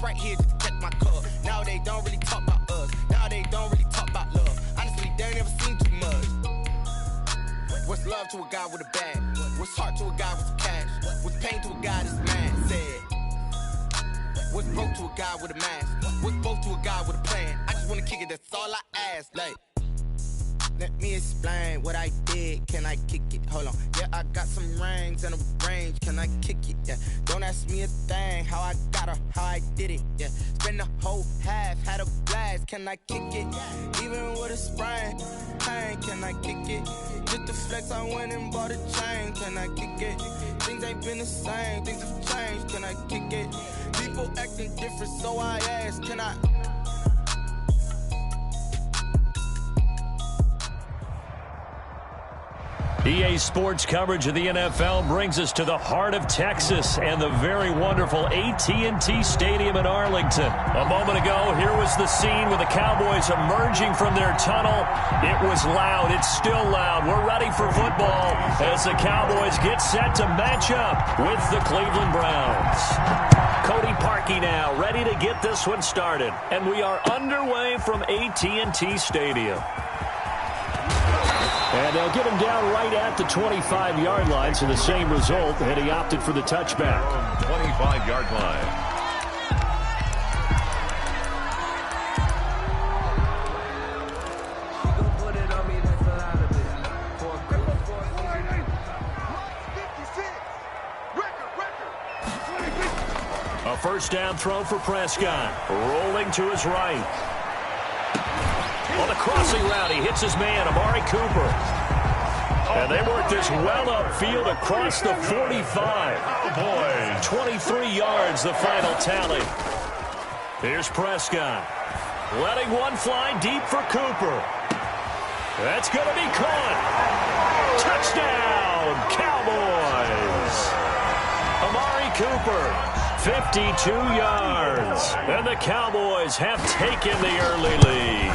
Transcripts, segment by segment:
right here just to catch my cup. Now they don't really talk about us. Now they don't really talk about love. Honestly, they ain't never seen too much. What's love to a guy with a bag? What's heart to a guy with some cash? What's pain to a guy that's mad? Said. What's broke to a guy with a mask? What's both to a guy with a plan? I just wanna kick it, that's all I ask. Like, let me explain what I did. Can I kick it? Hold on. Yeah, I got some rings and a range. Can I kick it? Yeah. Don't ask me a thing. How I got her, how I did it. Yeah. Spend the whole half, had a blast. Can I kick it? Even with a sprain. Pain, can I kick it? Just the flex, I went and bought a chain. Can I kick it? Things ain't been the same. Things have changed. Can I kick it? People acting different, so I ask, can I? EA Sports coverage of the NFL brings us to the heart of Texas and the very wonderful AT&T Stadium in Arlington. A moment ago, here was the scene with the Cowboys emerging from their tunnel. It was loud. It's still loud. We're ready for football as the Cowboys get set to match up with the Cleveland Browns. Cody Parkey now ready to get this one started. And we are underway from AT&T Stadium. And they'll get him down right at the 25-yard line, so the same result, and he opted for the touchback. 25-yard line. A first down throw for Prescott. Rolling to his right. On the crossing route, he hits his man, Amari Cooper. And they work this well upfield across the 45. Oh, boy. 23 yards, the final tally. Here's Prescott. Letting one fly deep for Cooper. That's going to be caught. Touchdown, Cowboys. Amari Cooper, 52 yards. And the Cowboys have taken the early lead.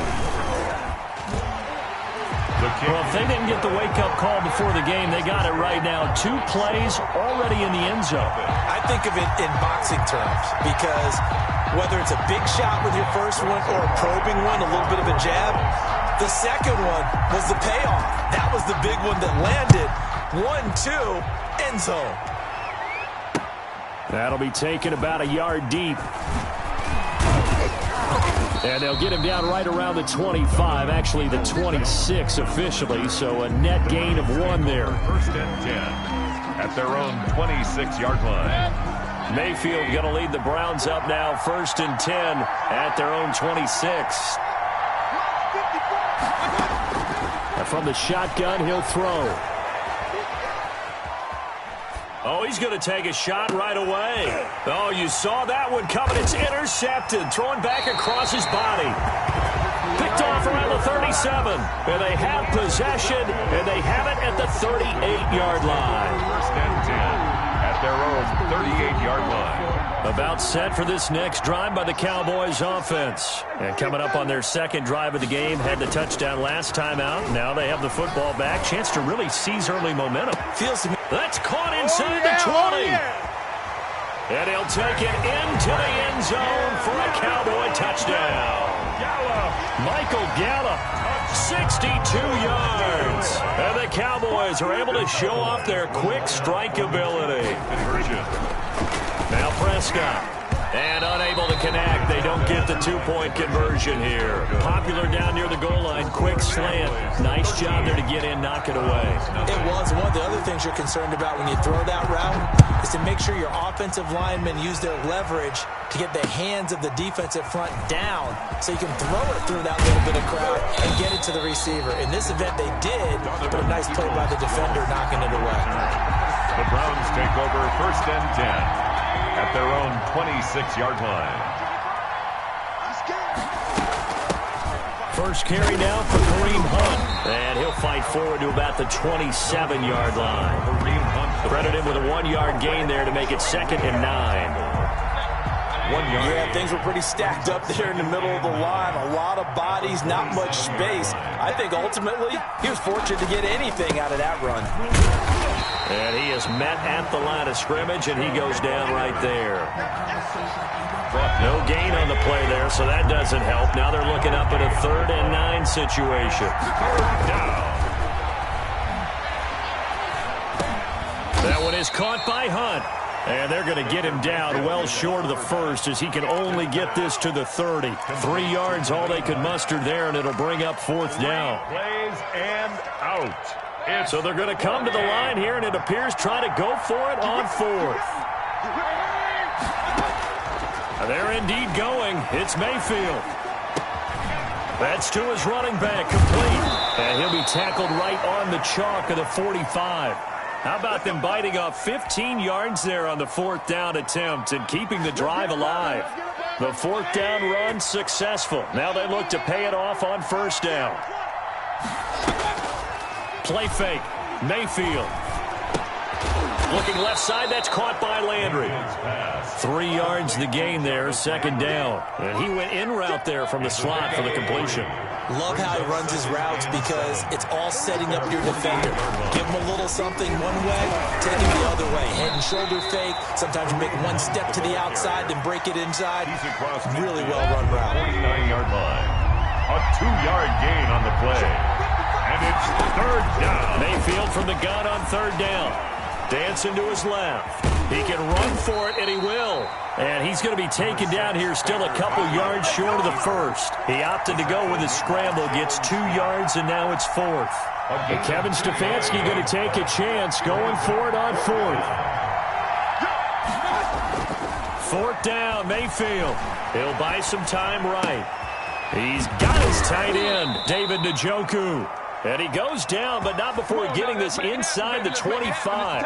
Well, if they didn't get the wake-up call before the game, they got it right now. 2 plays already in the end zone. I think of it in boxing terms because whether it's a big shot with your first one or a probing one, a little bit of a jab, the second one was the payoff. That was the big one that landed. 1-2, end zone. That'll be taken about a yard deep. And they'll get him down right around the 25, actually the 26 officially, so a net gain of 1 there. First and 10 at their own 26-yard line. Mayfield going to lead the Browns up now, first and 10 at their own 26. And from the shotgun, he'll throw. Oh, he's going to take a shot right away. Oh, you saw that one coming. It's intercepted. Throwing back across his body. Picked off around the 37. And they have possession, and they have it at the 38-yard line. First and 10 at their own 38-yard line. About set for this next drive by the Cowboys offense. And coming up on their second drive of the game, had the touchdown last time out. Now they have the football back. Chance to really seize early momentum. Feels to me. That's caught inside the 20. And he'll take it into the end zone for a Cowboy touchdown. Michael Gallup, 62 yards. And the Cowboys are able to show off their quick strike ability. Now Prescott. And unable to connect. They don't get the 2-point conversion here. Popular down near the goal line. Quick slant. Nice job there to get in, knock it away. It was. One of the other things you're concerned about when you throw that route is to make sure your offensive linemen use their leverage to get the hands of the defensive front down so you can throw it through that little bit of crowd and get it to the receiver. In this event, they did, but a nice play by the defender knocking it away. The Browns take over first and 10. At their own 26-yard line. First carry now for Kareem Hunt. And he'll fight forward to about the 27-yard line. Kareem Hunt. Credit him with a 1-yard gain there to make it 2nd and 9. 1 yard. Yeah, things were pretty stacked up there in the middle of the line. A lot of bodies, not much space. I think ultimately he was fortunate to get anything out of that run. And he is met at the line of scrimmage, and he goes down right there. No gain on the play there, so that doesn't help. Now they're looking up at a 3rd and 9 situation. That one is caught by Hunt. And they're going to get him down well short of the first as he can only get this to the 30. 3 yards, all they could muster there, and it'll bring up 4th down. Plays and out. So they're going to come to the line here, and it appears try to go for it on 4th. They're indeed going. It's Mayfield. That's to his running back, complete. And he'll be tackled right on the chalk of the 45. How about them biting off 15 yards there on the 4th down attempt and keeping the drive alive? The 4th down run successful. Now they look to pay it off on 1st down. Play fake. Mayfield. Looking left side, that's caught by Landry. 3 yards the gain there, 2nd down. And he went in route there from the slot for the completion. Love how he runs his routes because it's all setting up your defender. Give him a little something one way, take him the other way. Head and shoulder fake. Sometimes you make one step to the outside, then break it inside. Really well-run route. 49-yard line. A 2-yard gain on the play. And it's 3rd down. Mayfield from the gun on 3rd down. Dancing to his left. He can run for it, and he will. And he's going to be taken down here still a couple yards short of the first. He opted to go with his scramble, gets 2 yards, and now it's 4th. And Kevin Stefanski going to take a chance going for it on 4th. 4th down, Mayfield. He'll buy some time right. He's got his tight end, David Njoku. And he goes down, but not before getting this inside the 25.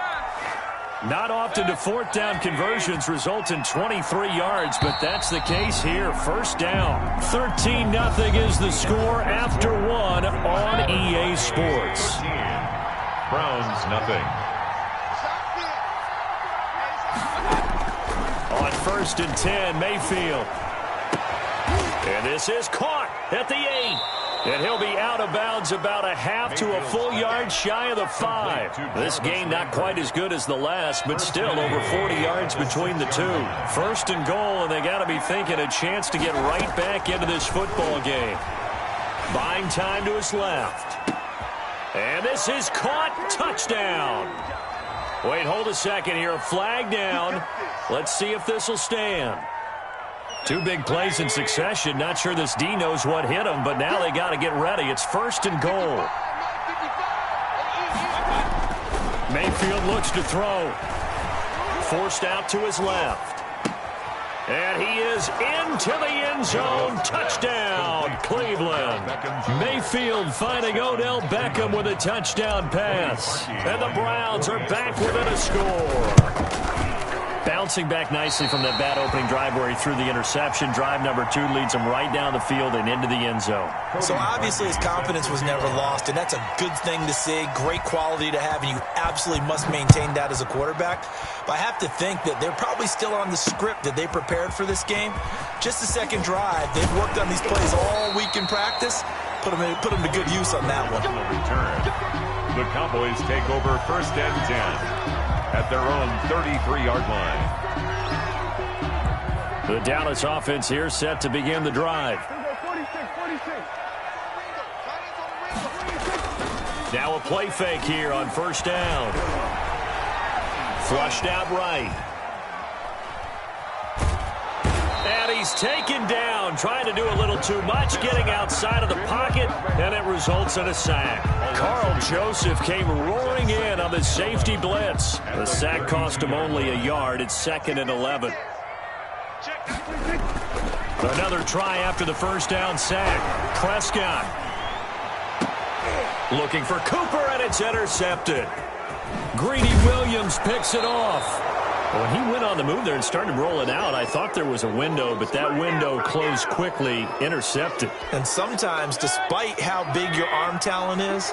Not often do 4th down conversions result in 23 yards, but that's the case here. 1st down. 13-0 is the score after 1 on EA Sports. Browns, nothing. On 1st and 10, Mayfield. And this is caught at the 8. And he'll be out of bounds about a half to a full yard shy of the 5. This game not quite as good as the last, but still over 40 yards between the two. 1st and goal, and they got to be thinking a chance to get right back into this football game. Buying time to his left. And this is caught. Touchdown. Wait, hold a second here. Flag down. Let's see if this will stand. 2 big plays in succession. Not sure this D knows what hit him, but now they got to get ready. It's 1st and goal. Mayfield looks to throw. Forced out to his left. And he is into the end zone. Touchdown, Cleveland. Mayfield finding Odell Beckham with a touchdown pass. And the Browns are back within a score. Bouncing back nicely from that bad opening drive where he threw the interception. Drive number 2 leads him right down the field and into the end zone. So obviously his confidence was never lost, and that's a good thing to see. Great quality to have, and you absolutely must maintain that as a quarterback. But I have to think that they're probably still on the script that they prepared for this game. Just the 2nd drive. They've worked on these plays all week in practice. Put them to good use on that one. Return. The Cowboys take over 1st and 10. At their own 33-yard line. The Dallas offense here set to begin the drive. Now a play fake here on 1st down. Flushed out right. And he's taken down, trying to do a little too much, getting outside of the pocket, and it results in a sack. Carl Joseph came roaring in on the safety blitz. The sack cost him only a yard. It's 2nd and 11. Another try after the 1st down sack. Prescott looking for Cooper, and it's intercepted. Greedy Williams picks it off. When he went on the move there and started rolling out, I thought there was a window, but that window closed quickly, intercepted. And sometimes, despite how big your arm talent is,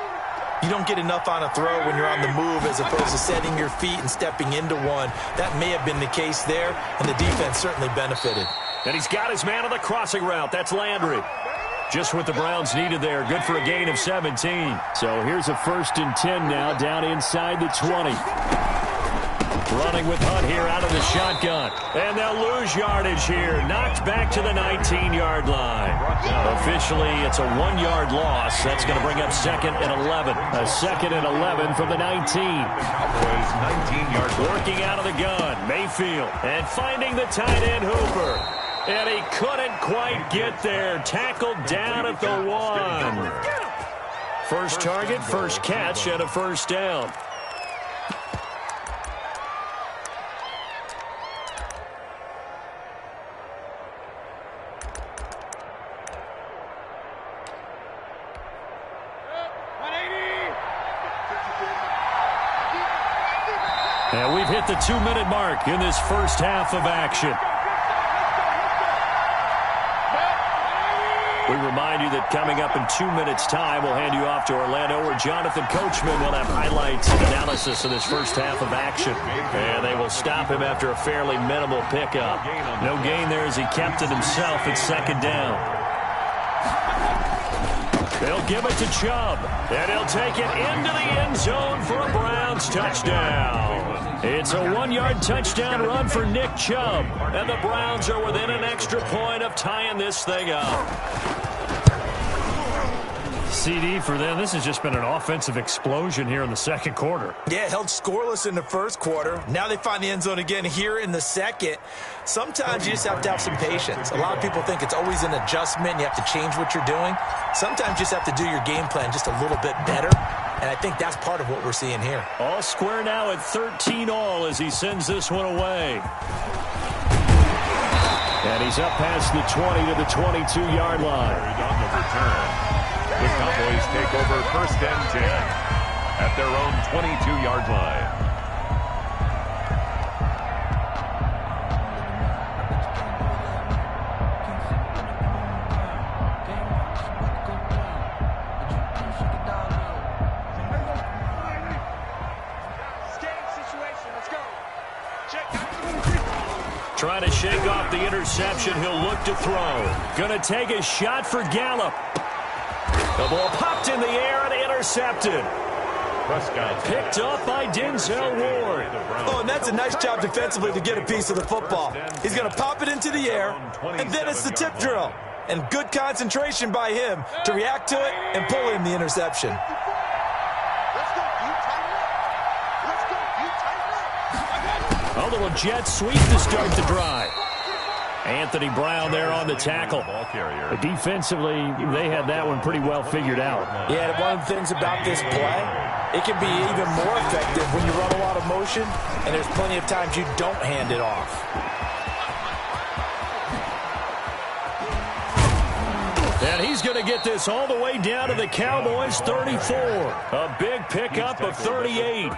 you don't get enough on a throw when you're on the move as opposed to setting your feet and stepping into one. That may have been the case there, and the defense certainly benefited. And he's got his man on the crossing route. That's Landry. Just what the Browns needed there. Good for a gain of 17. So here's a 1st and 10 now, down inside the 20. Running with Hunt here out of the shotgun. And they'll lose yardage here. Knocked back to the 19-yard line. Officially, it's a 1-yard loss. That's going to bring up 2nd and 11. A 2nd and 11 from the 19. Cowboys 19-yard line. Working out of the gun. Mayfield. And finding the tight end Hooper. And he couldn't quite get there. Tackled down at the 1. First target, first catch, and a first down. And we've hit the 2-minute mark in this first half of action. We remind you that coming up in 2 minutes' time, we'll hand you off to Orlando, where Jonathan Coachman will have highlights and analysis of this first half of action. And they will stop him after a fairly minimal pickup. No gain there as he kept it himself at 2nd down. They'll give it to Chubb, and he'll take it into the end zone for a Browns touchdown. It's a 1-yard touchdown run for Nick Chubb, and the Browns are within an extra point of tying this thing up. CD for them. This has just been an offensive explosion here in the second quarter. Yeah, held scoreless in the first quarter. Now they find the end zone again here in the second. Sometimes you just have to have some patience. A lot of people think it's always an adjustment. You have to change what you're doing. Sometimes you just have to do your game plan just a little bit better. And I think that's part of what we're seeing here. All square now at 13-all as he sends this one away. And he's up past the 20 to the 22-yard line. On the return. The Cowboys take over 1st and 10 at their own 22-yard line. Trying to shake off the interception. He'll look to throw. Going to take a shot for Gallup. The ball popped in the air and intercepted. Picked up by Denzel Ward. Oh, and that's a nice job defensively to get a piece of the football. He's going to pop it into the air, and then it's the tip drill. And good concentration by him to react to it and pull in the interception. A little jet sweep to start the drive. Anthony Brown there on the tackle. Defensively, they had that one pretty well figured out. Yeah, one of the things about this play, it can be even more effective when you run a lot of motion, and there's plenty of times you don't hand it off. And he's going to get this all the way down to the Cowboys' 34. A big pickup of 38.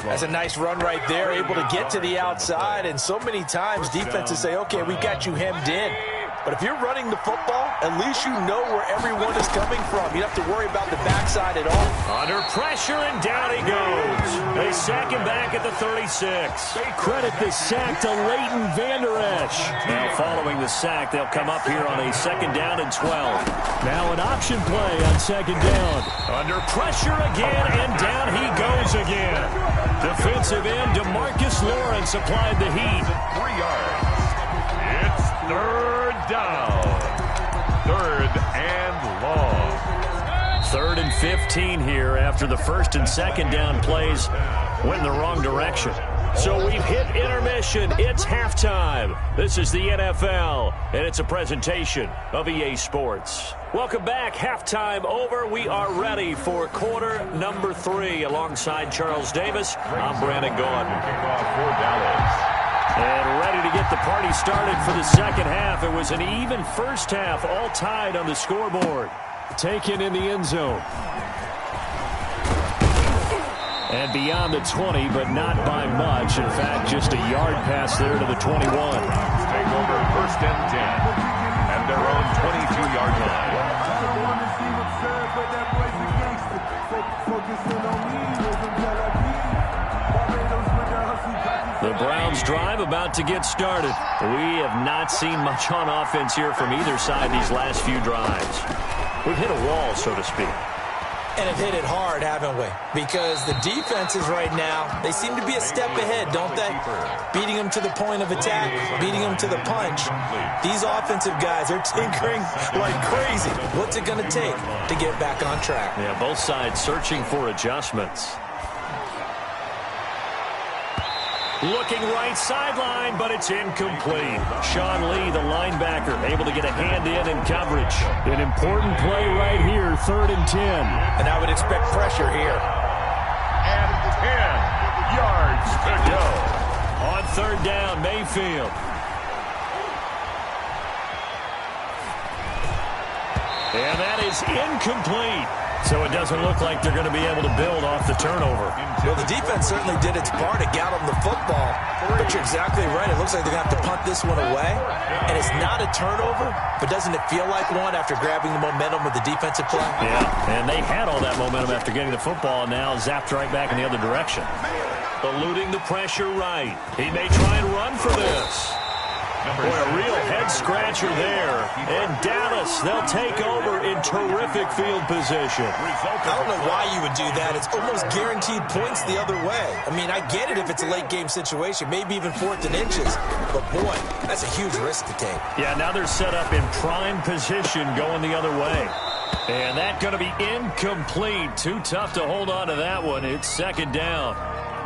That's a nice run right there, able to get to the outside. And so many times defenses say, okay, we got you hemmed in. But if you're running the football, at least you know where everyone is coming from. You don't have to worry about the backside at all. Under pressure, and down he goes. They sack him back at the 36. They credit the sack to Leighton Vander Esch. Now following the sack, they'll come up here on a 2nd down and 12. Now an option play on 2nd down. Under pressure again, and down he goes again. Defensive end DeMarcus Lawrence applied the heat. 3 yards. It's 3rd down. 3rd and long. 3rd and 15 here after the 1st and 2nd down plays went in the wrong direction. So we've hit intermission. It's halftime. This is the NFL, and it's a presentation of EA Sports. Welcome back. Halftime over. We are ready for quarter number 3 alongside Charles Davis. I'm Brandon Gaudin. Kickoff for Dallas. And ready to get the party started for the second half. It was an even first half, all tied on the scoreboard. Taken in the end zone. And beyond the 20, but not by much. In fact, just a yard pass there to the 21. Take over 1st and 10 at their own 22-yard line. The Browns drive about to get started. We have not seen much on offense here from either side these last few drives. We've hit a wall, so to speak. And have hit it hard, haven't we? Because the defenses right now, they seem to be a step ahead, don't they? Beating them to the point of attack, beating them to the punch. These offensive guys are tinkering like crazy. What's it going to take to get back on track? Yeah, both sides searching for adjustments. Looking right sideline, but it's incomplete. Sean Lee, the linebacker, able to get a hand in coverage. An important play right here, 3rd and 10. And I would expect pressure here. And 10 yards to go. On 3rd down, Mayfield. And that is incomplete. So it doesn't look like they're going to be able to build off the turnover. Well, the defense certainly did its part to get them the football. But you're exactly right. It looks like they're going to have to punt this one away. And it's not a turnover, but doesn't it feel like one after grabbing the momentum with the defensive play? Yeah, and they had all that momentum after getting the football, and now zapped right back in the other direction. Eluding the pressure right. He may try and run for this. Boy, a real head-scratcher there. And Dallas, they'll take over in terrific field position. I don't know why you would do that. It's almost guaranteed points the other way. I mean, I get it if it's a late-game situation, maybe even 4th and inches. But, boy, that's a huge risk to take. Yeah, now they're set up in prime position going the other way. And that's going to be incomplete. Too tough to hold on to that one. It's 2nd down.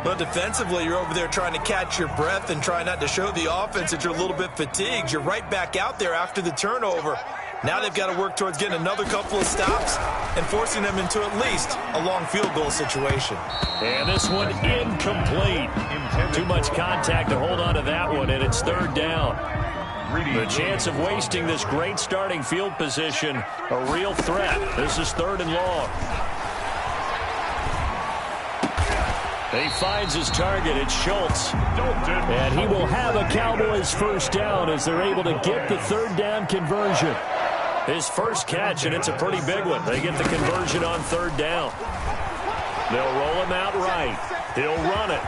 But defensively, you're over there trying to catch your breath and try not to show the offense that you're a little bit fatigued. You're right back out there after the turnover. Now they've got to work towards getting another couple of stops and forcing them into at least a long field goal situation. And this one incomplete. Too much contact to hold on to that one, and it's 3rd down. The chance of wasting this great starting field position, a real threat. This is 3rd and long. He finds his target. It's Schultz. And he will have a Cowboys 1st down as they're able to get the 3rd down conversion. His first catch, and it's a pretty big one. They get the conversion on 3rd down. They'll roll him out right. He'll run it.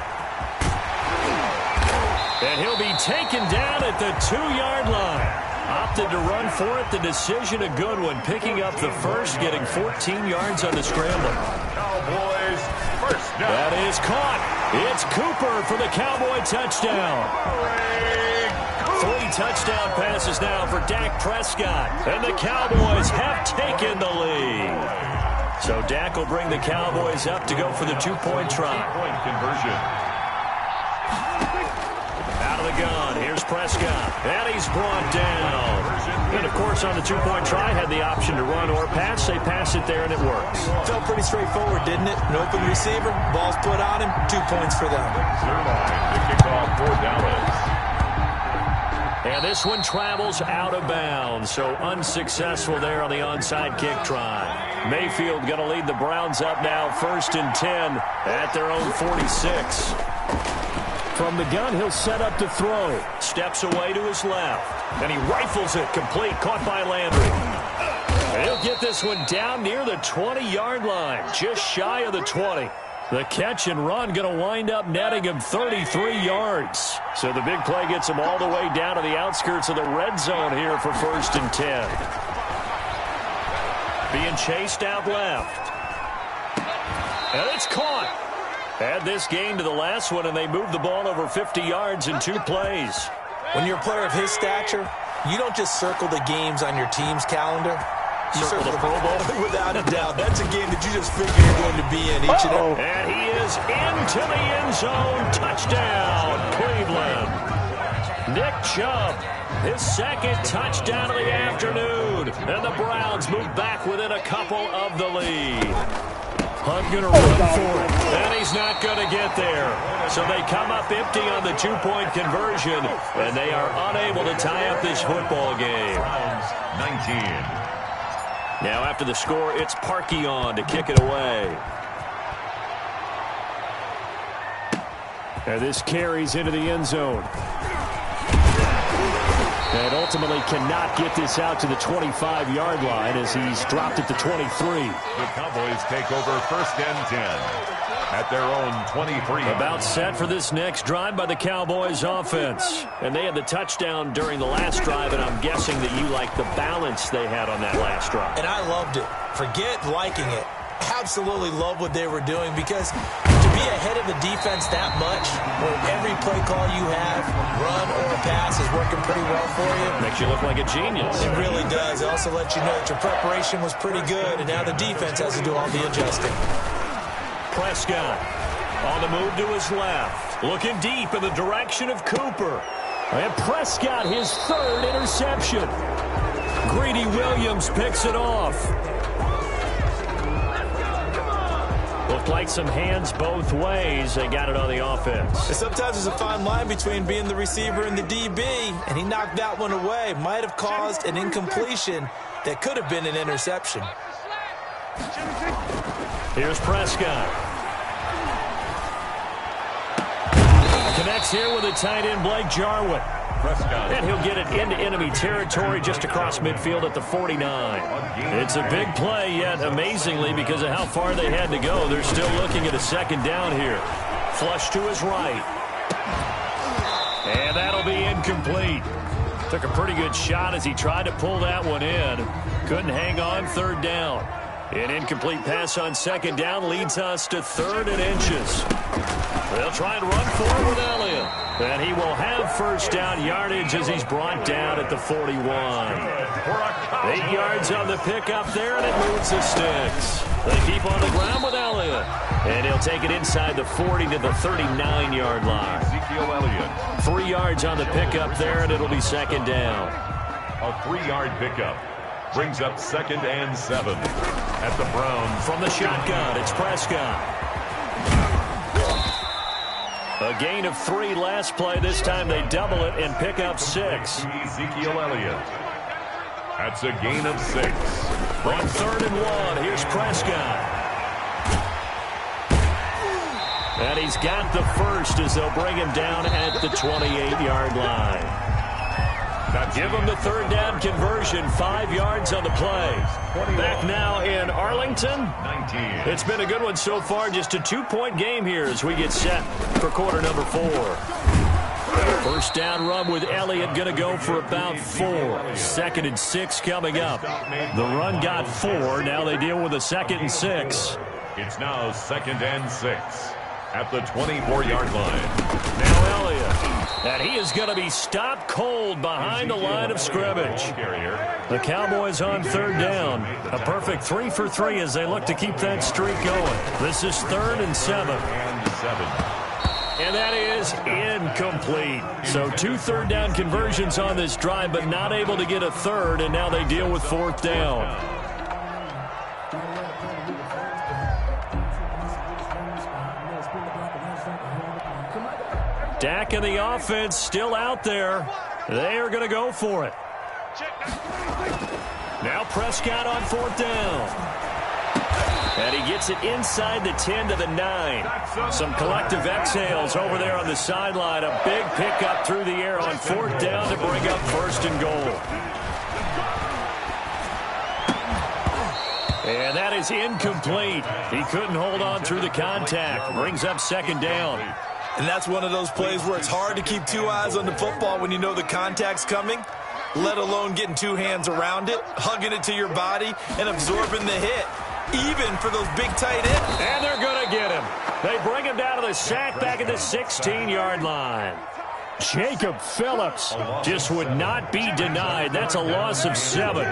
And he'll be taken down at the 2-yard line. Opted to run for it. The decision a good one. Picking up the first, getting 14 yards on the scramble. Cowboys 1st down. That is caught. It's Cooper for the Cowboy touchdown. 3 touchdown passes now for Dak Prescott. And the Cowboys have taken the lead. So Dak will bring the Cowboys up to go for the 2-point try. Point conversion. Out of the gun. Here's Prescott. And he's brought down. And, of course, on the 2-point try, had the option to run or pass. They pass it there, and it works. Felt pretty straightforward, didn't it? An open receiver, ball's put on him, 2 points for them. The kickoff for Dallas. And this one travels out of bounds, so unsuccessful there on the onside kick try. Mayfield going to lead the Browns up now, 1st and 10 at their own 46. From the gun, he'll set up to throw. Steps away to his left. And he rifles it complete, caught by Landry. And he'll get this one down near the 20-yard line, just shy of the 20. The catch and run going to wind up netting him 33 yards. So the big play gets him all the way down to the outskirts of the red zone here for 1st and 10. Being chased out left. And it's caught. Add this game to the last one, and they move the ball over 50 yards in 2 plays. When you're a player of his stature, you don't just circle the games on your team's calendar. You circle the Pro Bowl. Without a doubt. That's a game that you just figure you're going to be in each and every. And he is into the end zone. Touchdown, Cleveland. Nick Chubb, his 2nd touchdown of the afternoon. And the Browns move back within a couple of the lead. Hunt going to run for it. And he's not going to get there. So they come up empty on the 2-point conversion. And they are unable to tie up this football game. 19. Now after the score, it's Parkey on to kick it away. And this carries into the end zone. And ultimately cannot get this out to the 25-yard line as he's dropped it to 23. The Cowboys take over 1st and 10. at their own 23. About set for this next drive by the Cowboys offense. And they had the touchdown during the last drive, and I'm guessing that you like the balance they had on that last drive. And I loved it. Forget liking it. Absolutely love what they were doing, because to be ahead of the defense that much, where every play call you have, run or pass, is working pretty well for you. Makes you look like a genius. It really does. It also lets you know that your preparation was pretty good, and now the defense has to do all the adjusting. Prescott on the move to his left, looking deep in the direction of Cooper. And Prescott, his third interception. Greedy Williams picks it off. Looked like some hands both ways. They got it on the offense. Sometimes there's a fine line between being the receiver and the DB, and he knocked that one away. Might have caused an incompletion that could have been an interception. Here's Prescott. Connects here with a tight end, Blake Jarwin. Prescott. And he'll get it into enemy territory just across midfield at the 49. It's a big play, yet amazingly, because of how far they had to go, they're still looking at a second down here. Flush to his right. And that'll be incomplete. Took a pretty good shot as he tried to pull that one in. Couldn't hang on, third down. An incomplete pass on second down leads us to 3rd and inches. They'll try and run forward with Elliott. And he will have first down yardage as he's brought down at the 41. 8 yards on the pickup there, and it moves the sticks. They keep on the ground with Elliott. And he'll take it inside the 40 to the 39-yard line. Ezekiel Elliott. 3 yards on the pickup there, and it'll be second down. A 3-yard pickup brings up 2nd and 7 at the Browns. From the shotgun, it's Prescott. A gain of 3 last play. This time they double it and pick up 6. Ezekiel Elliott. That's a gain of 6. On 3rd and 1, here's Prescott. And he's got the first as they'll bring him down at the 28-yard line. Give him the 3rd down conversion, 5 yards on the play. Back now in Arlington. 19. It's been a good one so far, just a 2-point game here as we get set for quarter number 4. First down run with Elliott going to go for about 4. 2nd and 6 coming up. The run got 4. Now they deal with a 2nd and 6. It's now 2nd and 6 at the 24-yard line. Now Elliott. And he is going to be stopped cold behind the line of scrimmage. The Cowboys on 3rd down. A perfect 3 for 3 as they look to keep that streak going. This is 3rd and 7. And that is incomplete. So 2 3rd down conversions on this drive, but not able to get a 3rd, and now they deal with 4th down. Dak and the offense still out there. They are going to go for it. Now Prescott on 4th down. And he gets it inside the 10 to the 9. Some collective exhales over there on the sideline. A big pickup through the air on 4th down to bring up 1st and goal. And that is incomplete. He couldn't hold on through the contact. Brings up 2nd down. And that's one of those plays where it's hard to keep 2 eyes on the football when you know the contact's coming, let alone getting 2 hands around it, hugging it to your body, and absorbing the hit, even for those big tight ends. And they're going to get him. They bring him down to the sack back at the 16-yard line. Jacob Phillips just would not be denied. That's a loss of 7.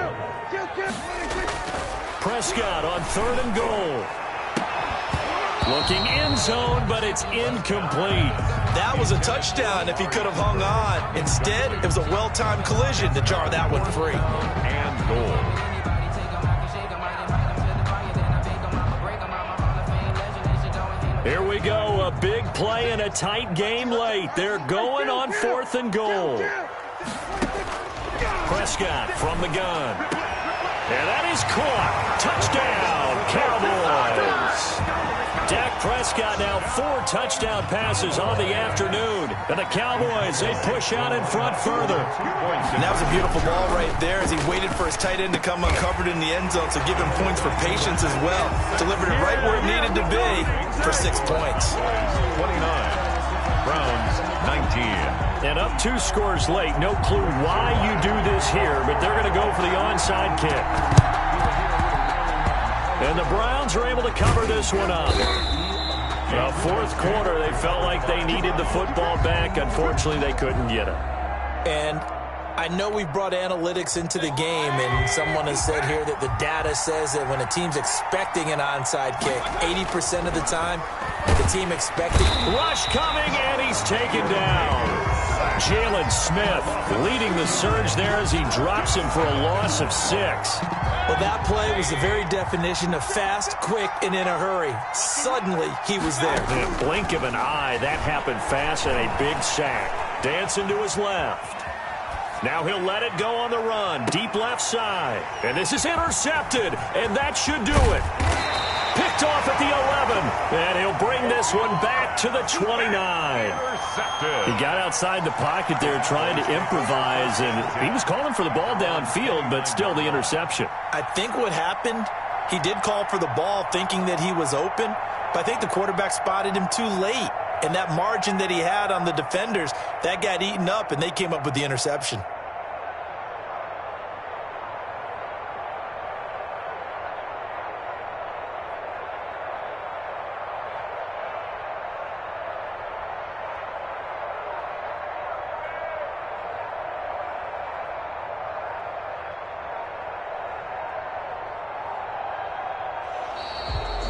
Prescott on 3rd and goal. Looking end zone, but it's incomplete. That was a touchdown if he could have hung on. Instead, it was a well-timed collision to jar that one free. And goal. Here we go, a big play in a tight game late. They're going on 4th and goal. Prescott from the gun. And that is caught. Touchdown, Cowboys. Dak Prescott now 4 touchdown passes on the afternoon. And the Cowboys, they push out in front further. And that was a beautiful ball right there as he waited for his tight end to come uncovered in the end zone, so give him points for patience as well. Delivered it right where it needed to be for 6 points. 29. Browns 19. And up 2 scores late. No clue why you do this here, but they're going to go for the onside kick. And the Browns are able to cover this one up. The fourth quarter, they felt like they needed the football back. Unfortunately, they couldn't get it. And I know we've brought analytics into the game, and someone has said here that the data says that when a team's expecting an onside kick, 80% of the time, the team expecting. Rush coming, and he's taken down. Jalen Smith leading the surge there as he drops him for a loss of 6. Well, that play was the very definition of fast, quick, and in a hurry. Suddenly, he was there. In a blink of an eye, that happened fast and a big sack. Dancing to his left. Now he'll let it go on the run. Deep left side. And this is intercepted. And that should do it. Picked off at the 11. And he'll bring this one back to the 29. He got outside the pocket there trying to improvise. And he was calling for the ball downfield, but still the interception. I think what happened, he did call for the ball thinking that he was open. But I think the quarterback spotted him too late. And that margin that he had on the defenders, that got eaten up, and they came up with the interception.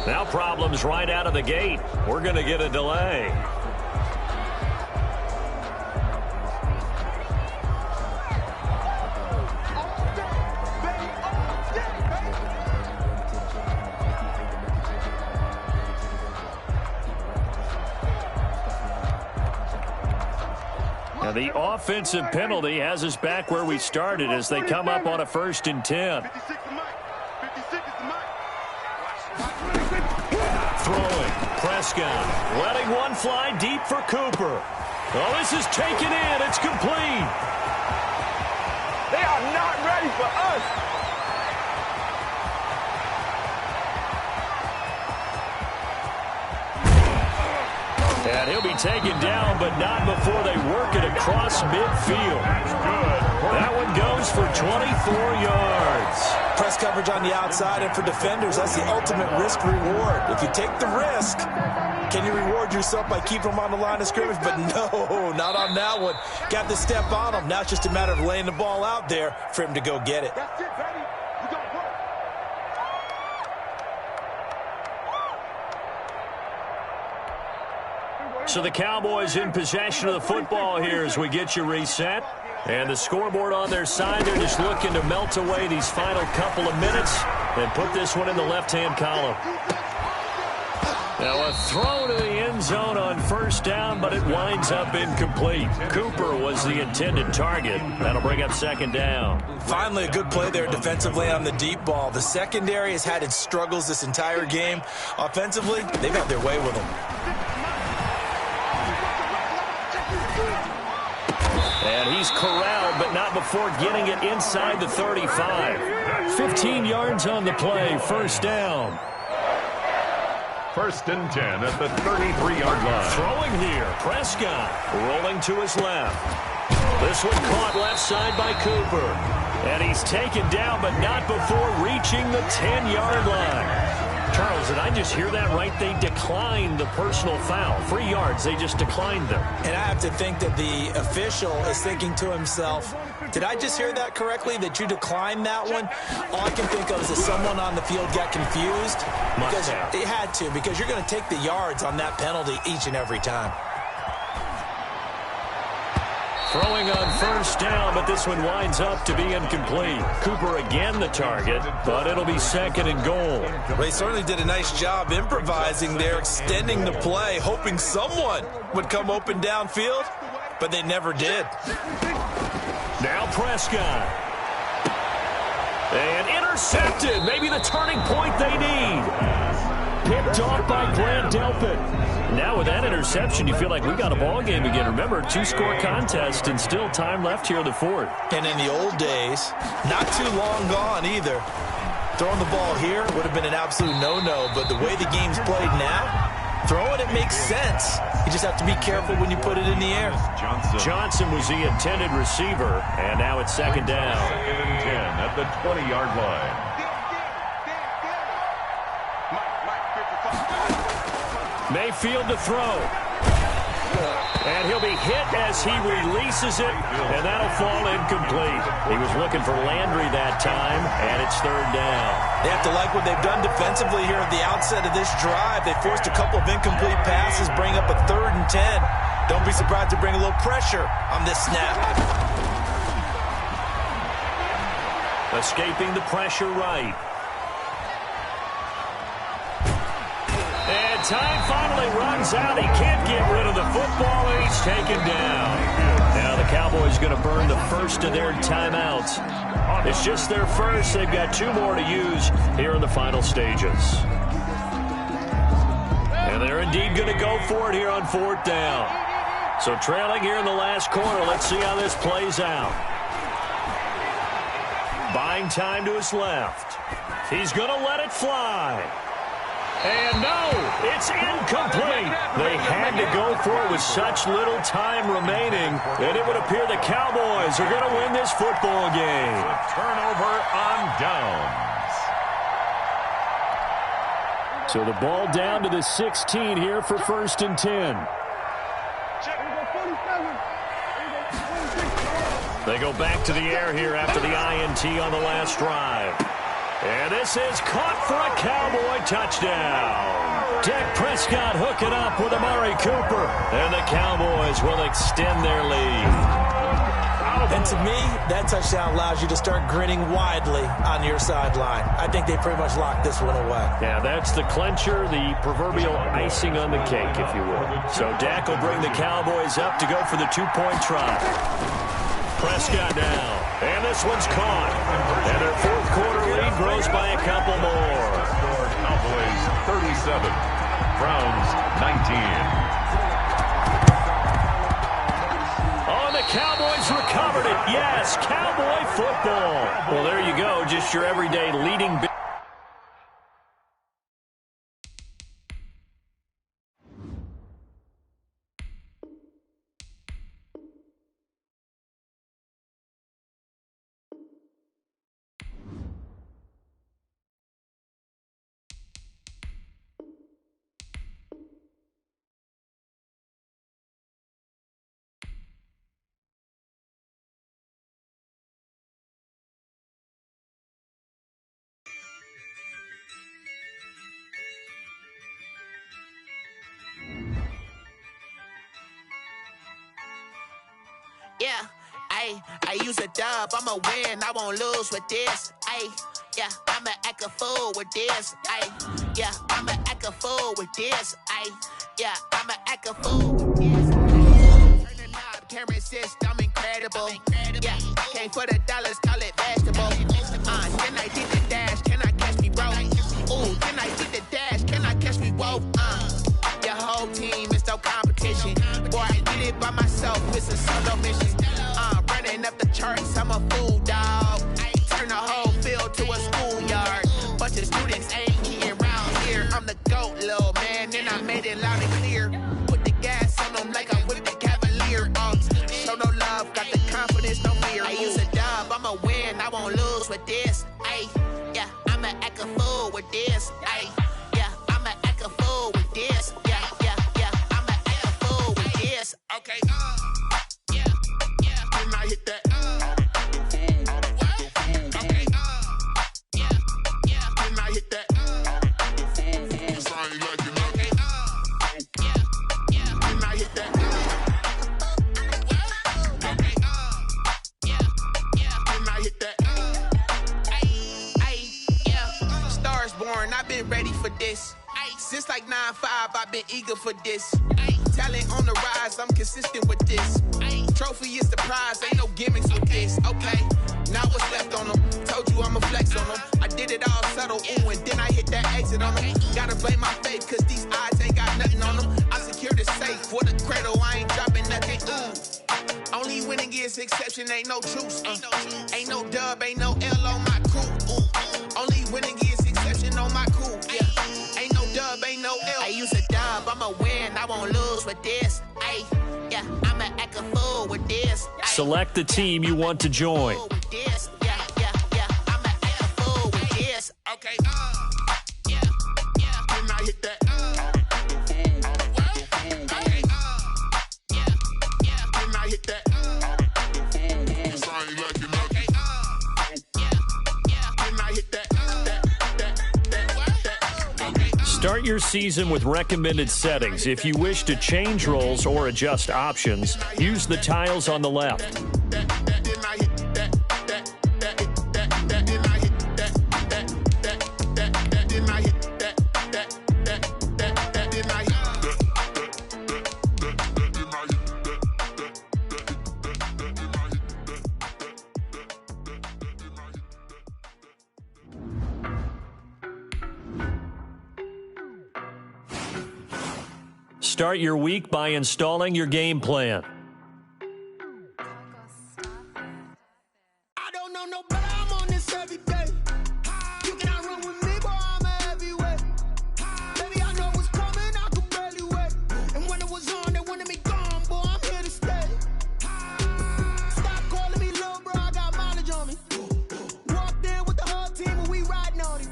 Now problems right out of the gate. We're going to get a delay. Now the offensive penalty has us back where we started as they come up on a 1st and 10. Throwing, Prescott, letting one fly deep for Cooper. Oh, this is taken in. It's complete. They are not ready for us. And he'll be taken down, but not before they work it across midfield. That one goes for 24 yards. Press coverage on the outside, and for defenders, that's the ultimate risk-reward. If you take the risk, can you reward yourself by keeping them on the line of scrimmage? But no, not on that one. Got the step on him. Now it's just a matter of laying the ball out there for him to go get it. That's it, baby. You got work. So the Cowboys in possession of the football here as we get you reset. And the scoreboard on their side, they're just looking to melt away these final couple of minutes and put this one in the left-hand column. Now a throw to the end zone on 1st down, but it winds up incomplete. Cooper was the intended target. That'll bring up 2nd down. Finally, a good play there defensively on the deep ball. The secondary has had its struggles this entire game. Offensively, they've had their way with them. And he's corralled, but not before getting it inside the 35. 15 yards on the play, 1st down. 1st and 10 at the 33-yard line. Throwing here, Prescott rolling to his left. This one caught left side by Cooper. And he's taken down, but not before reaching the 10-yard line. Charles, did I just hear that right? They declined the personal foul. 3 yards, they just declined them. And I have to think that the official is thinking to himself, did I just hear that correctly, that you declined that one? All I can think of is that someone on the field got confused. Because it had to, because you're going to take the yards on that penalty each and every time. Throwing on 1st down, but this one winds up to be incomplete. Cooper again the target, but it'll be 2nd and goal. Well, they certainly did a nice job improvising there, extending the play, hoping someone would come open downfield, but they never did. Now Prescott. And intercepted. Maybe the turning point they need. picked off by Grant Delpit. Now with that interception, you feel like we got a ball game again. Remember, 2-score contest and still time left here in the fourth. And in the old days, not too long gone either. Throwing the ball here would have been an absolute no-no, but the way the game's played now, throwing it makes sense. You just have to be careful when you put it in the air. Johnson was the intended receiver, and now it's second down. 2nd and 10 at the 20-yard line. Mayfield to throw. And he'll be hit as he releases it, and that'll fall incomplete. He was looking for Landry that time, and it's third down. They have to like what they've done defensively here at the outset of this drive. They forced a couple of incomplete passes, bring up a 3rd and 10. Don't be surprised to bring a little pressure on this snap. Escaping the pressure right. And time finally runs out. He can't get rid of the football, and he's taken down. Now the Cowboys going to burn the first of their timeouts. It's just their first. They've got 2 more to use here in the final stages. And they're indeed going to go for it here on 4th down. So trailing here in the last quarter. Let's see how this plays out. Buying time to his left. He's going to let it fly. And no, it's incomplete. They had to go for it with such little time remaining, and it would appear the Cowboys are going to win this football game. A turnover on downs. So the ball down to the 16 here for 1st and 10. They go back to the air here after the INT on the last drive. And this is caught for a Cowboy touchdown. Dak Prescott hooking up with Amari Cooper. And the Cowboys will extend their lead. And to me, that touchdown allows you to start grinning widely on your sideline. I think they pretty much locked this one away. Yeah, that's the clincher, the proverbial icing on the cake, if you will. So Dak will bring the Cowboys up to go for the 2-point try. Prescott now, and this one's caught. And their 4th quarter lead grows by a couple more. Cowboys 37, Browns 19. Oh, the Cowboys recovered it. Yes, Cowboy football. Well, there you go, just your everyday leading. Yeah, I use a dub, I'ma win, I won't lose with this. Yeah, I'ma act a fool with this. Yeah, I'ma act a fool with this. Yeah, I'ma act a fool with this. Turn the knob, camera assist, I'm incredible. Yeah, came for the dollars, call it vegetable. Can I hit the dash? Can I catch me, bro? Ooh, can I hit the dash? Can I catch me, whoa? Your whole team is no competition. Boy, I did it by myself, it's a solo mission. Running up the charts, I'm a fool, dog. Turn the whole field to a schoolyard. Bunch of students ain't eating round here. I'm the GOAT, little man, and I made it loud and clear. Put the gas on them like I'm with the Cavalier. Show no love, got the confidence, no fear. I use a dub, I'ma win, I won't lose with this. Yeah, I'ma act a fool with this. Yeah, I'ma act a fool with this. Yeah, I'ma act a fool with this. Okay, yeah, can I hit that? Okay, yeah, can I hit that? Cause I ain't like it, okay, yeah, can I hit that? Okay, yeah, can I hit that? Yeah, Stars born, I've been ready for this. Since like 9-5, I've been eager for this. Talent on the rise, I'm consistent with this. Trophy is the prize, ain't no gimmicks with this. Okay, now what's left on them? Told you I'ma flex on them. I did it all subtle, ooh, and then I hit that exit on them. Got gotta blame my faith, cause these eyes ain't got nothing on them. I secure the safe for the cradle, I ain't dropping nothing. Only winning is exception, ain't no truce. Ain't no dub, ain't no L on my crew. Only winning is exception on my crew. Yeah. Ain't no dub, ain't no L. I use a dub, I'ma win, I won't lose with this. Ay, yeah, I'ma act a fool with this. Ay, Select the team you want to join. I'ma act a fool with this. Okay, yeah, when I hit that. Start your season with recommended settings. If you wish to change roles or adjust options, use the tiles on the left. Start your week by installing your game plan. I don't know no better, I'm on this every day. You cannot run with me, boy, I'm a heavyweight. Baby, I know what's coming, I could barely wait. And when it was on, they wanted me gone, boy, I'm here to stay. Stop calling me little bro, I got mileage on me. Walked in with the whole team and we riding on him.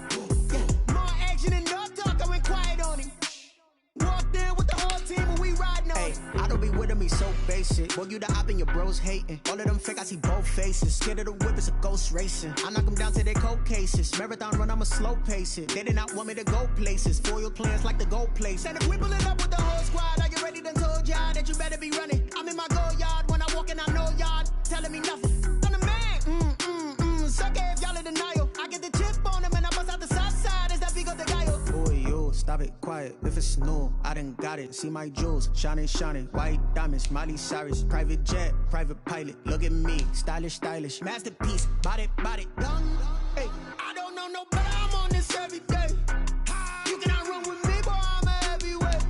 Yeah, more action and no talk, I went quiet on him. Walked in with the whole team and we riding on him. I don't be with him, he's so basic. Boy, you the op and your bros hating. All of them fake, I see both faces. Scared of the whip, it's a ghost racing. I knock them down to their cold cases. Marathon run, I'ma slow pace it. They did not want me to go places. Foil plans like the gold place. And if we pulling up with the whole squad, are you ready? Done told y'all that you better be running. I'm in my go yard when I walk in, I know y'all telling me nothing. I'm the man. Suck it if y'all in denial. I get the chip on them and I bust out the south side. Is that big of the guy? Boy, yo, stop it, quiet. If it's new, I done got it. See my jewels, shining, white diamonds, Miley Cyrus, private jet, private pilot. Look at me, stylish, masterpiece, body, young. Hey, I don't know no better, I'm on this every day. You cannot run with me, boy, I'm a heavyweight.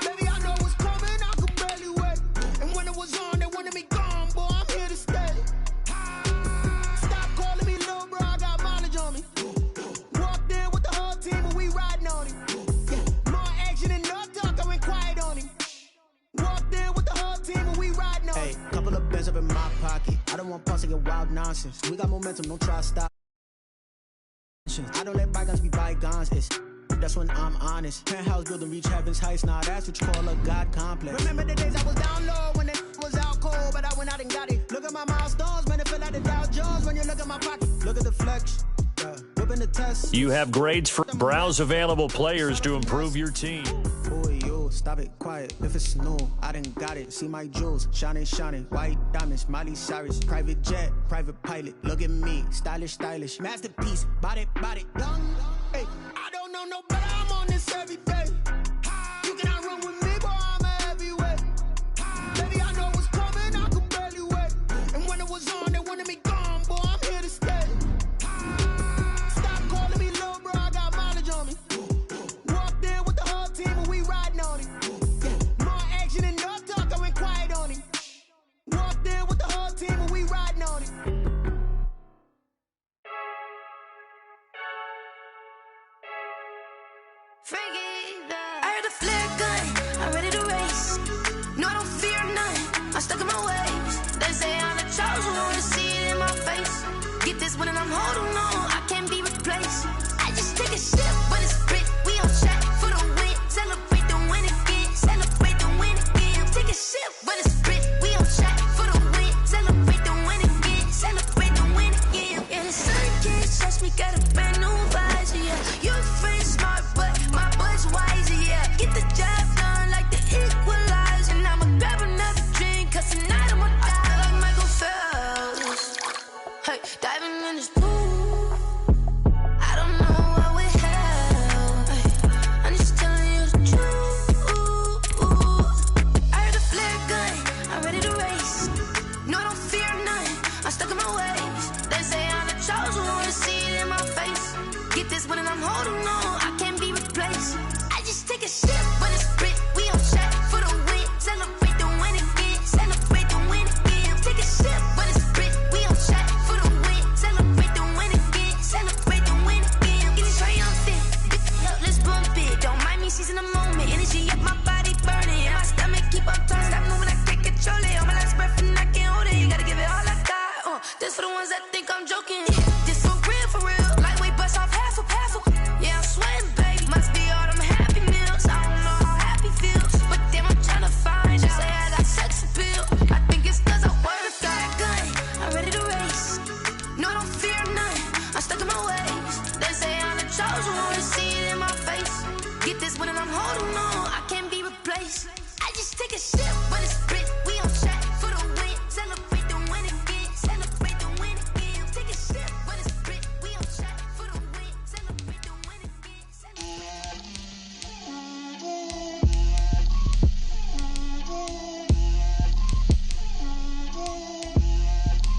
Baby, I know what's coming, I could barely wait. And when it was on, they wanted me gone, boy, I'm here to stay. Stop calling me little bro, I got mileage on me. Walked in with the whole team and we riding on him. Yeah, more action and no talk, I went quiet on him. Walked in with the whole team and we riding on him. Hey, couple of bands up in my pocket. I don't want pause to get wild nonsense. We got momentum, don't try to stop. I don't let bygones be bygones. That's when I'm honest. Penthouse building, reach heaven's heights. Nah, that's what you call a God complex. Remember the days I was down low when it was out cold, but I went out and got it. Look at my milestones, man, it feel like the Dow Jones when you look at my pocket. Look at the flex. Whipping the test. You have grades for browse available players to improve your team. Boy, yo, stop it, quiet. If it's new, I done got it. See my jewels, shining, white diamonds, Miley Cyrus, private jet, private pilot. Look at me, stylish, masterpiece, body, young. Hey, I don't know no better, I'm on this every day. You cannot run with me, boy, I'm a heavyweight. Baby, I know what's coming, I could barely wait. And when it was on, they wanted me gone, boy, I'm here to stay. Stop calling me little bro, I got mileage on me. Walked in with the whole team and we riding on him. Yeah, more action and no talk, I went quiet on him. Walked in with the whole team and we riding on him. I heard the flare gun, I'm ready to race. No, I don't fear none, I'm stuck in my ways. They say I'm the chosen one, to see it in my face. Get this one and I'm holding on, I can't be replaced. I just take a sip when it's split, we on track for the win. Celebrate the win again, celebrate the win again. Take a sip when it's split, we on track for the win. Celebrate the win again, celebrate the win again. Yeah, the sun can't touch me, got a brand new visor, yeah. Your friend's smart, but my boy's wiser, yeah. Get the job done like the equalizer. And I'ma grab another drink, cause tonight I'ma die like Michael Phelps. Hey, diving in this pool, I don't know what we have. Hey, I'm just telling you the truth. I heard the flare gun, I'm ready to race. No, I don't fear none, I'm stuck in my ways. They say I'm the chosen one, to see it in my face. Get this one and I'm holding on, I can't be replaced. this one and I'm holding on. I can't be replaced. I just take a sip, but it's split. We on track for the win. Celebrate the win again. Celebrate the win again. Take a sip, but it's split. We on track for the win. Celebrate the win again.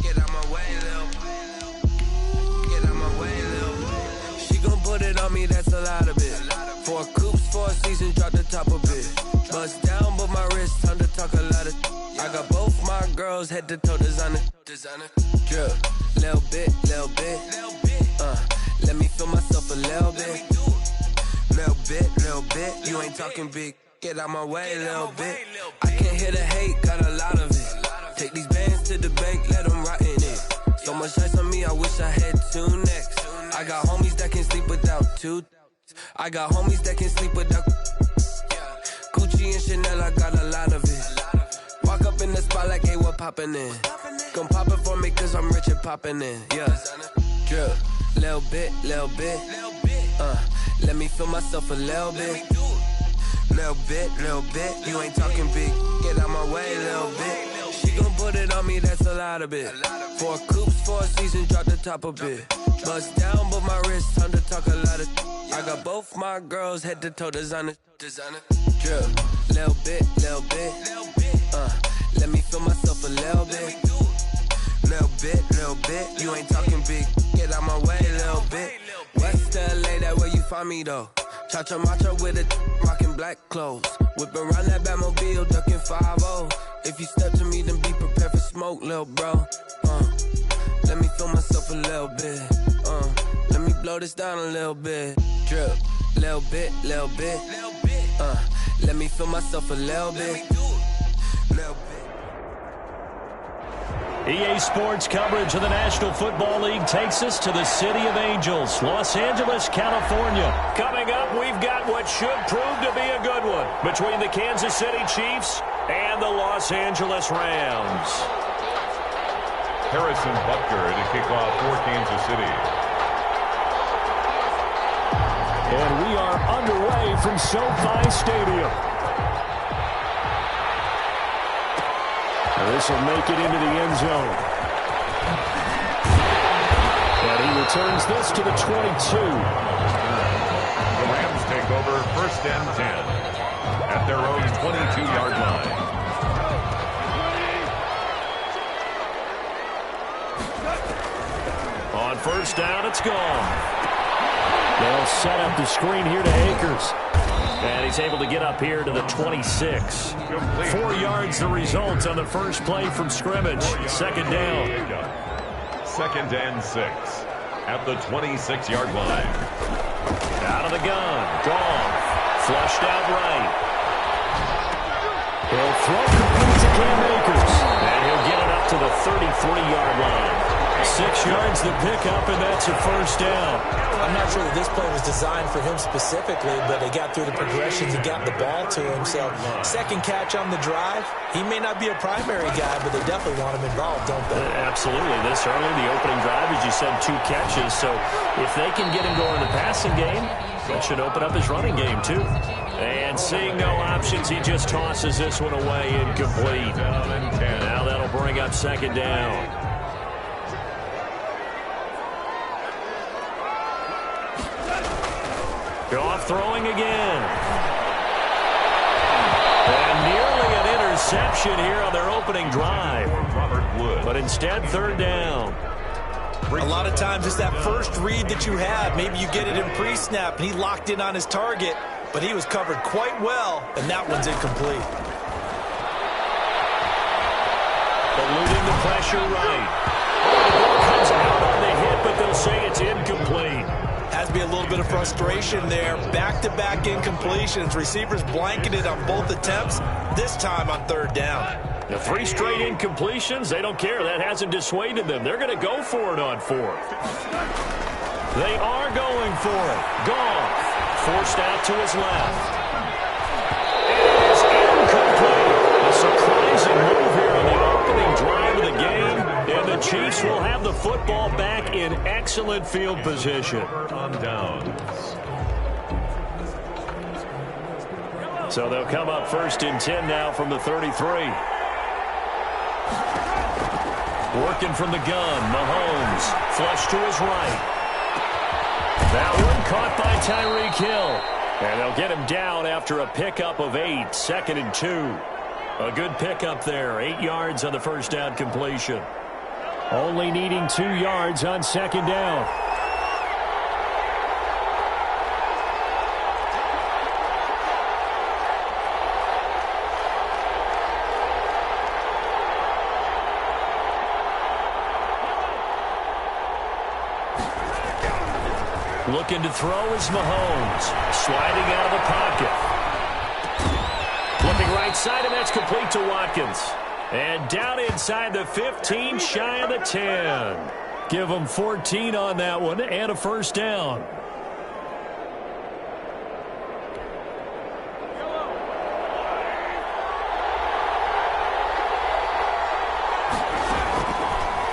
Get out my way, Lil. Get out my way, Lil. She gon' put it on me, that's a lot of it. 4 coops, 4 seasons, drop the top a bit. Bust down, but my wrist, time to talk a lot of. I got both my girls head to toe designer. Drip, little bit, little bit. Let me feel myself a little bit. Little bit. You ain't talking big. Get out my way, little bit. I can't hear the hate, got a lot of it. Take these bands to the bank, let them rot in it. So much ice on me, I wish I had 2 necks. I got homies that can sleep without 2. I got homies that can sleep without. Gucci and Chanel, I got a lot of it. Walk up in the spot like, hey, what poppin' in? Gon' pop it for me, cause I'm rich and poppin' in. Yeah. Drip, little bit. Let me feel myself a little bit. Little bit. You ain't talking big. Get out my way, little bit. She gon' put it on me, that's a lot of it. 4 coops, 4 seasons, drop the top a bit. Bust down, but my wrist, time to talk a lot of. I got both my girls head to toe designer. Drip, little bit. Let me feel myself a little bit. Little bit. You ain't talking big. Get out my way, little bit. West LA, that where you find me though. Cha-cha macha with a rockin' black clothes. Whip around that Batmobile, ducking 5-0. If you step to me, then be prepared for smoke, lil' bro. Let me feel myself a little bit. Let me blow this down a little bit. Drip, little bit. Let me feel myself a little bit. EA Sports coverage of the National Football League takes us to the City of Angels, Los Angeles, California. Coming up, we've got what should prove to be a good one between the Kansas City Chiefs and the Los Angeles Rams. Harrison Butker to kick off for Kansas City. And we are underway from SoFi Stadium. This will make it into the end zone. And he returns this to the 22. The Rams take over 1st and 10 at their own 22-yard line. On 1st down, it's gone. They'll set up the screen here to Akers. And he's able to get up here to the 26. 4 yards the result on the first play from scrimmage. 2nd down. 2nd and 6 at the 26-yard line. Out of the gun. Goff. Flushed out right. He'll throw complete to Cam Akers. And he'll get it up to the 33-yard line. 6 yards the pickup, and that's a 1st down. I'm not sure that this play was designed for him specifically, but they got through the progressions and got the ball to him. So, 2nd catch on the drive. He may not be a primary guy, but they definitely want him involved, don't they? Absolutely. This early, the opening drive, as you said, 2 catches. So, if they can get him going in the passing game, that should open up his running game, too. And seeing no options, he just tosses this one away incomplete. Now that'll bring up 2nd down. Goff throwing again. And nearly an interception here on their opening drive. But instead, 3rd down. A lot of times it's that first read that you have. Maybe you get it in pre-snap, and he locked in on his target, but he was covered quite well, and that one's incomplete. Eluding the pressure right. The ball comes out on the hit, but they'll say it's incomplete. Has to be a little bit of frustration there. Back-to-back incompletions. Receivers blanketed on both attempts, this time on 3rd down. The 3 straight incompletions, they don't care. That hasn't dissuaded them. They're going to go for it on 4th. They are going for it. Goff forced out to his left. It is incomplete. A surprising move here on the opening drive of the game. And the Chiefs will have the football back in excellent field position. On downs. So they'll come up 1st and 10 now from the 33. Working from the gun, Mahomes, flush to his right. That one caught by Tyreek Hill. And they'll get him down after a pickup of 8, 2nd and 2. A good pickup there, 8 yards on the first down completion. Only needing 2 yards on 2nd down. Looking to throw is Mahomes. Sliding out of the pocket. Looking right side, and that's complete to Watkins. And down inside the 15, shy of the 10. Give them 14 on that one and a first down.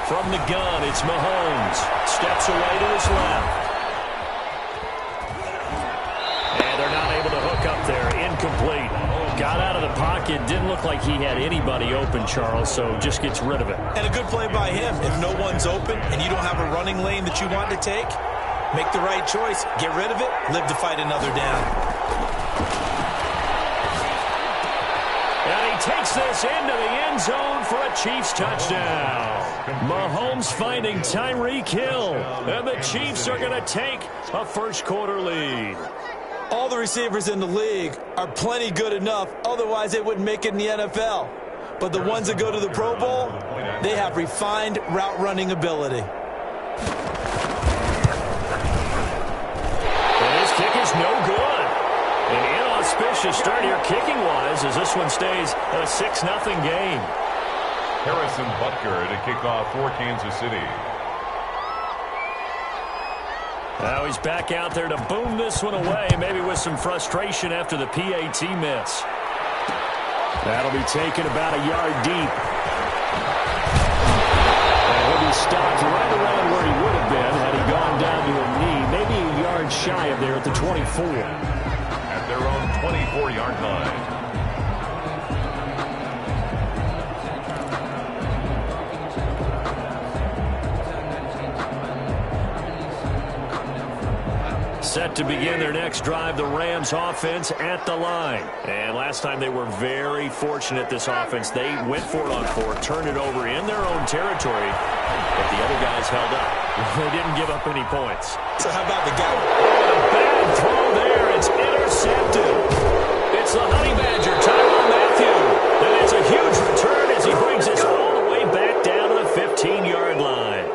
From the gun, it's Mahomes. Steps away to his left. Up there, incomplete. Got out of the pocket, didn't look like he had anybody open, Charles, so just gets rid of it. And a good play by him. If no one's open and you don't have a running lane that you want to take, make the right choice, get rid of it, live to fight another down. And he takes this into the end zone for a Chiefs touchdown. Mahomes finding Tyreek Hill, and the Chiefs are going to take a first quarter lead. All the receivers in the league are plenty good enough, otherwise they wouldn't make it in the NFL. But the ones that go to the Pro Bowl, they have refined route running ability. And his kick is no good. An inauspicious start here kicking-wise as this one stays a 6-0 game. Harrison Butker to kick off for Kansas City. Now he's back out there to boom this one away, maybe with some frustration after the PAT miss. That'll be taken about a yard deep. And he'll be stopped right around where he would have been had he gone down to a knee, maybe a yard shy of there at the 24. At their own 24-yard line. Set to begin their next drive, the Rams offense at the line. And last time they were very fortunate, this offense. They went for it on 4, turned it over in their own territory, but the other guys held up. They didn't give up any points. So how about the guy? A bad throw there. It's intercepted. It's the Honey Badger, Tyrann Mathieu. And it's a huge return as he brings us all the way back down to the 15-yard line.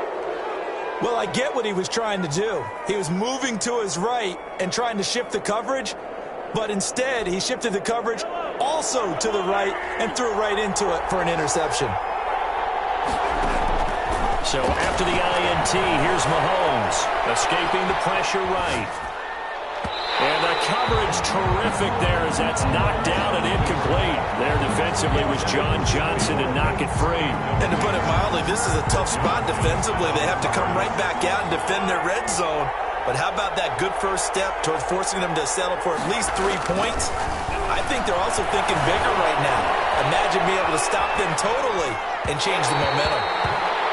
Well, I get what he was trying to do. He was moving to his right and trying to shift the coverage, but instead he shifted the coverage also to the right and threw right into it for an interception. So after the INT, here's Mahomes, escaping the pressure right. And the coverage terrific there as that's knocked down and incomplete. There defensively was John Johnson to knock it free. And to put it mildly, this is a tough spot defensively. They have to come right back out and defend their red zone. But how about that good first step towards forcing them to settle for at least 3 points? I think they're also thinking bigger right now. Imagine being able to stop them totally and change the momentum.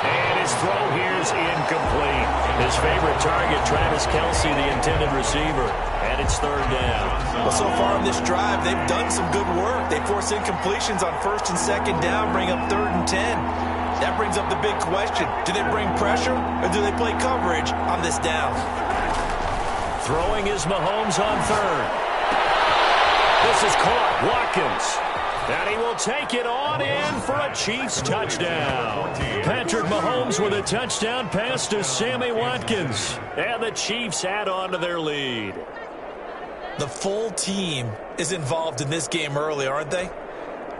And his throw here's incomplete. His favorite target, Travis Kelce, the intended receiver. And it's 3rd down. Well, so far on this drive, they've done some good work. They force incompletions on 1st and 2nd down, bring up 3rd and 10. That brings up the big question. Do they bring pressure or do they play coverage on this down? Throwing is Mahomes on 3rd. This is caught. Watkins. And he will take it on in for a Chiefs touchdown. Patrick Mahomes with a touchdown pass to Sammy Watkins. And the Chiefs add on to their lead. The full team is involved in this game early, aren't they?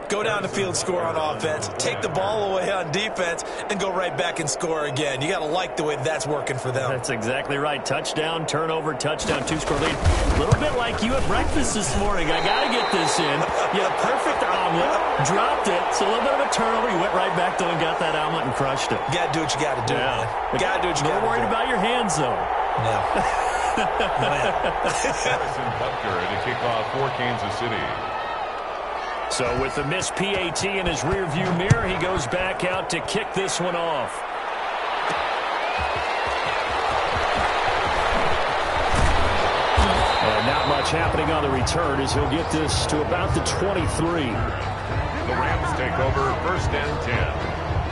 Go down the field, score on offense, take the ball away on defense, and go right back and score again. You got to like the way that's working for them. That's exactly right. Touchdown, turnover, touchdown, 2-score lead. A little bit like you at breakfast this morning. I got to get this in. You had a perfect omelet, dropped it, so a little bit of a turnover. You went right back there and got that omelet and crushed it. You got to do what you got to do, man. Got to do what you got to do. Not worried about your hands, though. No. Harrison Butker to kick off for Kansas City. So with the missed PAT in his rearview mirror, he goes back out to kick this one off. And not much happening on the return as he'll get this to about the 23. The Rams take over first and 10.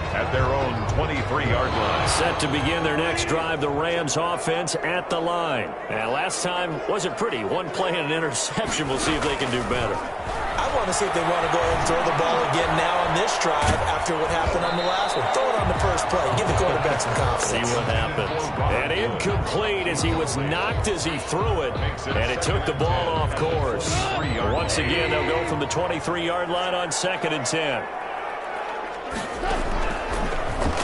At their own 23-yard line. Set to begin their next drive, the Rams offense at the line. And last time wasn't pretty. One play and an interception. We'll see if they can do better. I want to see if they want to go ahead and throw the ball again now on this drive after what happened on the last one. Throw it on the first play. Give the quarterback some confidence. See what happens. And incomplete as he was knocked as he threw it. And it took the ball off course. Once again, they'll go from the 23-yard line on 2nd and 10.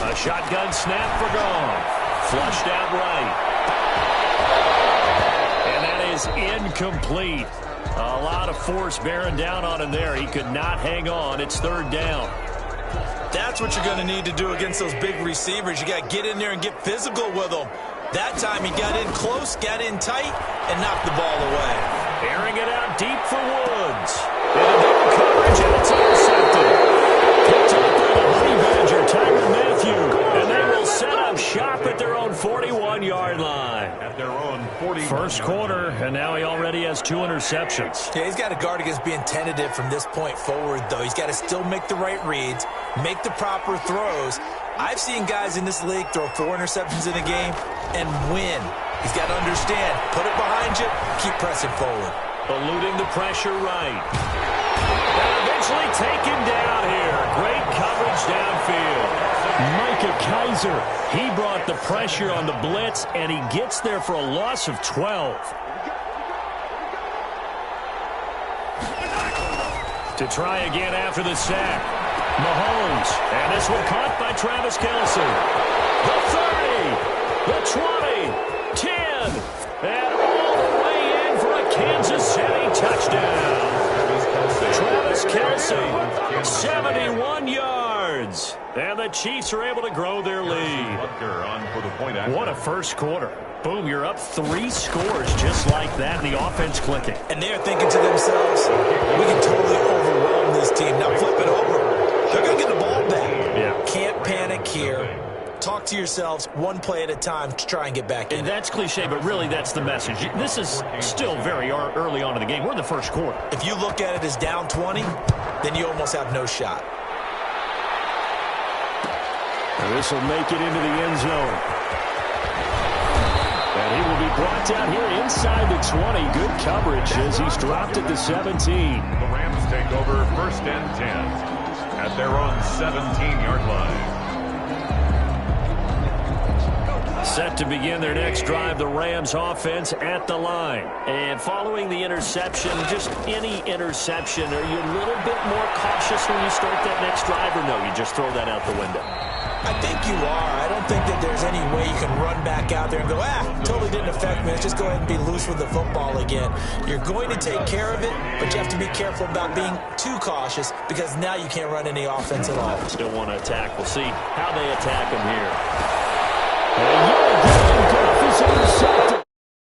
A shotgun snap for Gone. Flushed out right. And that is incomplete. A lot of force bearing down on him there. He could not hang on. It's 3rd down. That's what you're going to need to do against those big receivers. You got to get in there and get physical with them. That time he got in close, got in tight, and knocked the ball away. Airing it out deep for Woods. And a double coverage, and it's intercepted. Picked up by the Honey Badger, Tyrann Mathieu. And they will set up shop at their own 41-yard line. At their own 40. First quarter, and now he already has 2 interceptions. Yeah, he's got to guard against being tentative from this point forward, though. He's got to still make the right reads, make the proper throws. I've seen guys in this league throw 4 interceptions in a game and win. He's got to understand, put it behind you, keep pressing forward. Eluding the pressure right. And eventually taken down here. Great coverage downfield. Micah Kiser, he brought the pressure on the blitz, and he gets there for a loss of 12. To try again after the sack. Mahomes, and this one caught by Travis Kelce. The 30, the 20, 10, and all the way in for a Kansas City touchdown. Travis Kelce, 71 yards. And the Chiefs are able to grow their lead. What a first quarter. Boom, you're up 3 scores just like that, and the offense clicking. And they're thinking to themselves, we can totally overwhelm this team. Now flip it over. They're going to get the ball back. Yeah. Can't panic here. Talk to yourselves one play at a time to try and get back in. And that's cliche, but really that's the message. This is still very early on in the game. We're in the first quarter. If you look at it as down 20, then you almost have no shot. And this will make it into the end zone. And he will be brought down here inside the 20. Good coverage as he's dropped at the 17. The Rams take over first and 10 at their own 17-yard line. Set to begin their next drive, the Rams offense at the line. And following the interception, just any interception, are you a little bit more cautious when you start that next drive, or no, you just throw that out the window? I think you are. I don't think that there's any way you can run back out there and go, totally didn't affect me. Let's just go ahead and be loose with the football again. You're going to take care of it, but you have to be careful about being too cautious because now you can't run any offense at all. Still want to attack. We'll see how they attack him here. And yet again, Goff is intercepted.